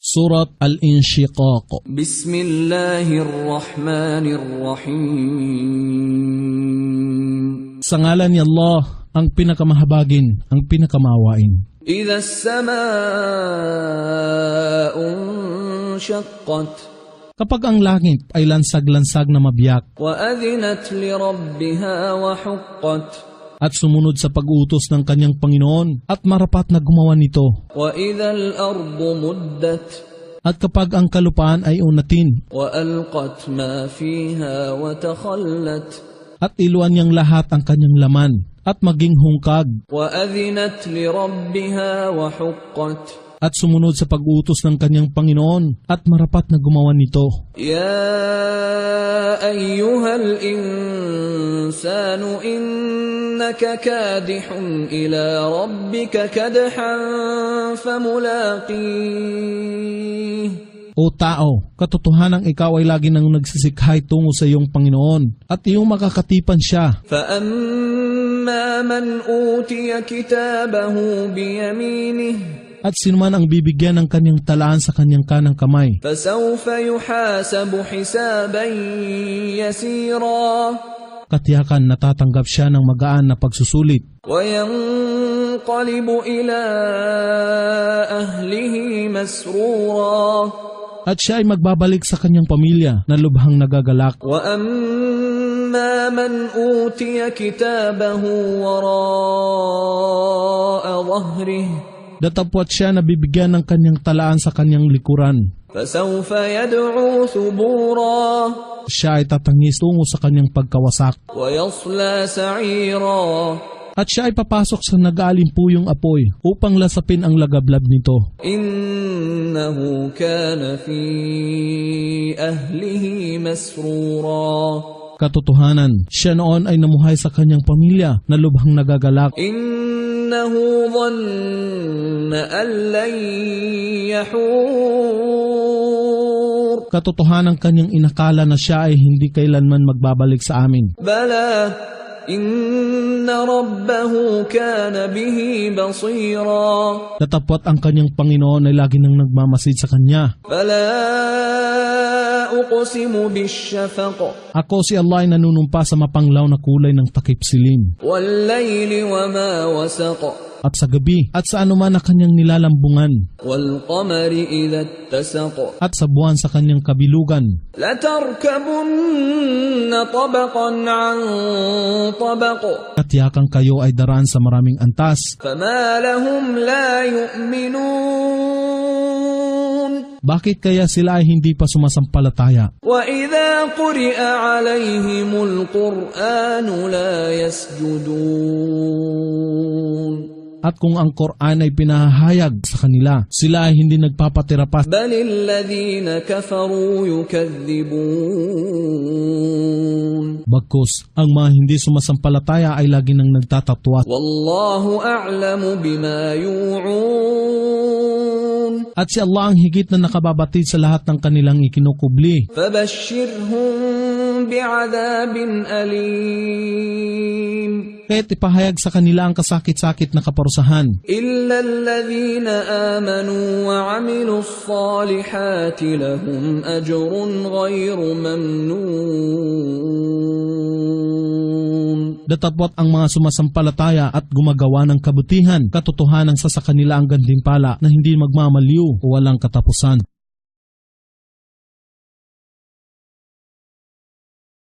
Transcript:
Surat Al-Inshiqaq. Bismillahirrahmanirrahim. Sa ngalan ni Allah, ang pinakamahabagin, ang pinakamaawain. Idha as-samaa'u shaqqat. Kapag ang langit ay lansag-lansag na mabiyak Wa adhinat li rabbiha wa huqqat. at sumunod sa pag-utos ng kanyang Panginoon at marapat na gumawa nito. Wa idha al-ardu muddat. At kapag ang kalupaan ay unatin Wa alqat ma fiha wa takhallat. at iluan niyang lahat ang kanyang laman at maging hungkag Wa adhinat li rabbiha wa huqqat. at sumunod sa pag-utos ng kanyang Panginoon at marapat na gumawa nito. Ya ayyuhal insanu innaka kadihun ila rabbika kadhan famulaqih. O tao, katotohanang ikaw ay lagi nang nagsisikhay tungo sa iyong Panginoon at iyong makakatipan siya. فَأَمَّا مَنْ أُوتِيَ كِتَابَهُ بِيَمِينِهِ At sinuman ang bibigyan ng kanyang talaan sa kanyang kanang kamay, فَسَوْفَ يُحَاسَبُ حِسَابًا يَسِيرًا katiyakan natatanggap siya ng magaan na pagsusulit وَيَنْقَلِبُ إِلَىٰ أَهْلِهِ مَسْرُورًا at siya ay magbabalik sa kanyang pamilya na lubhang nagagalak. وَأَمَّا مَنْ أُوتِيَ كِتَابَهُ وَرَاءَ ظَهْرِهِ Datapwat siya na bibigyan ng kanyang talaan sa kanyang likuran. فَسَوْفَ يَدْعُو ثُبُورًا Siya ay tatangis tungo sa kanyang pagkawasak وَيَصْلَى سَعِيرًا at siya ay papasok sa nag-aalimpuyong apoy upang lasapin ang lagablab nito. إِنَّهُ كَانَ فِي أَهْلِهِ مَسْرُورًا Katotohanan, siya noon ay namuhay sa kanyang pamilya na lubhang nagagalak. إِنَّهُ ظَنَّ أَن لَّن يَحُورَ Katotohanan kanyang inakala na siya ay hindi kailanman magbabalik sa amin. بَلَى إِنَّ رَبَّهُ كَانَ بِهِ بَصِيرًا Datapwat ang kanyang Panginoon ay lagi nang nagmamasid sa kanya. فَلَا أُقْسِمُ بِالشَّفَقِ Ako si Allah ay nanunumpa sa mapanglaw na kulay ng takip silim وَاللَّيْلِ وَمَا وَسَقَ at sa gabi at sa anuman na kanyang nilalambungan وَالْقَمَرِ إِذَا اتَّسَقَ at sa buwan sa kanyang kabilugan. لَتَرْكَبُنَّ طَبَقًا عَنْ طَبَقٍ Katiyakan kayo ay daraan sa maraming antas. فَمَا لَهُمْ لَا يُؤْمِنُونَ Bakit kaya sila ay hindi pa sumasampalataya? وَإِذَا قُرِئَ عَلَيْهِمُ الْقُرْآنُ لَا يَسْجُدُونَ At kung ang Quran ay pinahayag sa kanila, sila ay hindi nagpapatira pa. بَلِ الَّذِينَ كَفَرُوا يُكَذِّبُونَ Bagkus, ang mga hindi sumasampalataya ay lagi nang nagtatatwa. وَاللَّهُ أَعْلَمُ بِمَا يُوعُونَ At si Allah ang higit na nakababatid sa lahat ng kanilang ikinukubli. فَبَشِّرْهُم بِعَذَابٍ أَلِيمٍ Kaya't ipahayag sa kanila ang kasakit-sakit na kaparusahan. إِلَّا الَّذِينَ آمَنُوا وَعَمِلُوا الصَّالِحَاتِ لَهُمْ أَجْرٌ غَيْرُ مَمْنُونٍ Datapwat ang mga sumasampalataya at gumagawa ng kabutihan, katotohanan sa kanila ang gantimpala na hindi magmamaliw o walang katapusan.